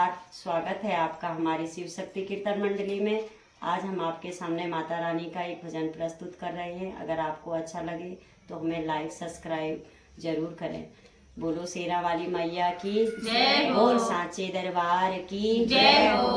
नमस्कार, स्वागत है आपका हमारी शिव शक्ति कीर्तन मंडली में। आज हम आपके सामने माता रानी का एक भजन प्रस्तुत कर रहे हैं। अगर आपको अच्छा लगे तो हमें लाइक सब्सक्राइब जरूर करें। बोलो शेरा वाली मैया की जय हो। बोल सांचे दरबार की जय हो।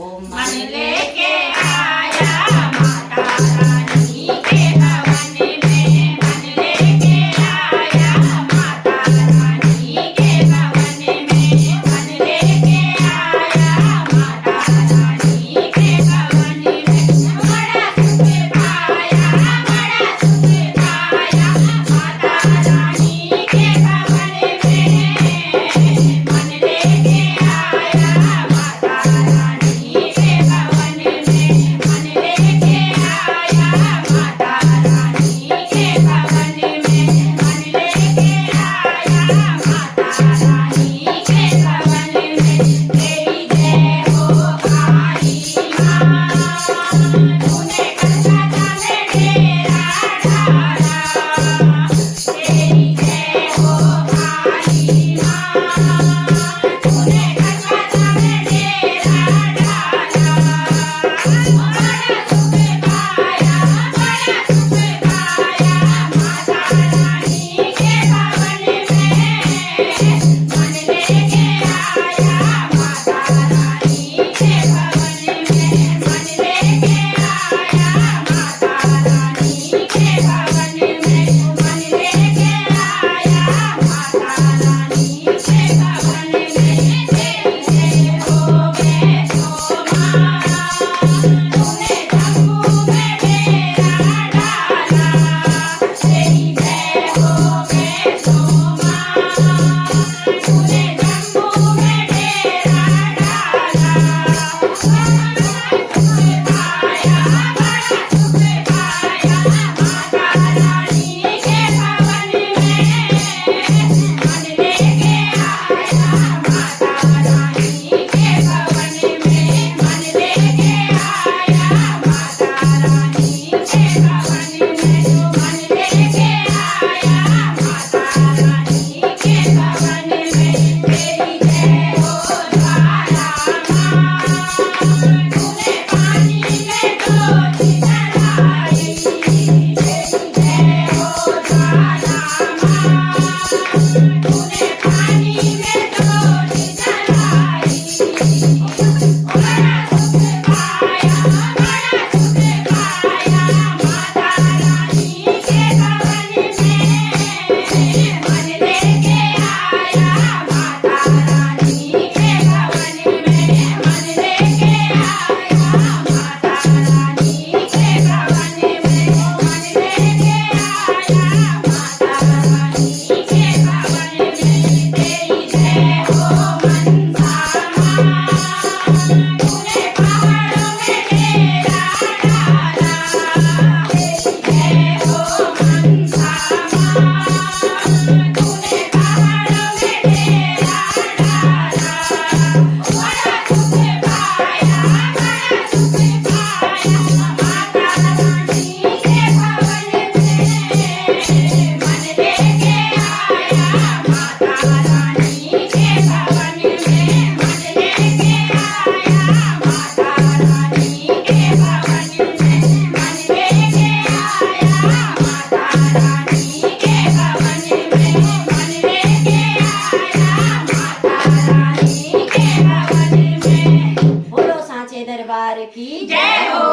ओम मन लेके आया माता रानी के भवन में, मन लेके आया माता रानी के भवन में, मन लेके आया माता रानी के भवन में। बड़ा सुख पाया, बड़ा सुख पाया माता रानी के भवन में, मन लेके आया माता रानी के भवन में, मन लेके आया माता रानी के भवन में, मन लेके आया माता रानी के भवन में। तेरी जय हो काली माँ, तूने कलकत्ता में डेरा डाला। तेरी जय हो काली माँ, तूने कलकत्ता में डेरा डाला। बड़ा सुख पाया, बड़ा सुख पाया माता रानी के भवन में, मन लेके आया माता रानी के भवन में, मन लेके आया माता रानी के भवन में, मन लेके आया माता रानी के भवन में। तेरी जय हो वैष्णो माँ, तूने जम्मू में डेरा डाला। तेरी जय हो वैष्णो माँ, तूने जम्मू में डेरा डाला। बड़ा सुख पाया, बड़ा सुख पाया माता रानी के भवन में, मन लेके आया माता रानी के भवन में, मन लेके आया माता रानी के भवन में, मन लेके आया माता रानी के भवन में। तेरी जय हो ज्वाला माँ, तूने पानी में ज्योति जलाई। तेरी जय हो ज्वाला माँ, तूने पानी में ज्योति जलाई। बड़ा सुख पाया, बड़ा सुख पाया माता रानी के भवन में, मन लेके आया माता रानी के भवन में, मन लेके आया माता रानी के भवन में, मन लेके आया माता रानी के भवन में। तेरी जय हो मनसा माँ, तूने पहाड़ों में डेरा डाला। तेरी जय हो मनसा माँ, तूने पहाड़ों में डेरा डाला। बड़ा सुख पाया, बड़ा सुख पाया माता रानी के भवन में, मन लेके आया माता रानी के भवन में, मन लेके आया माता रानी के भवन में, मन लेके आया माता रानी के भवन में, मन लेके आया माता रानी के भवन में। बोलो सांचे दरबार की जय हो।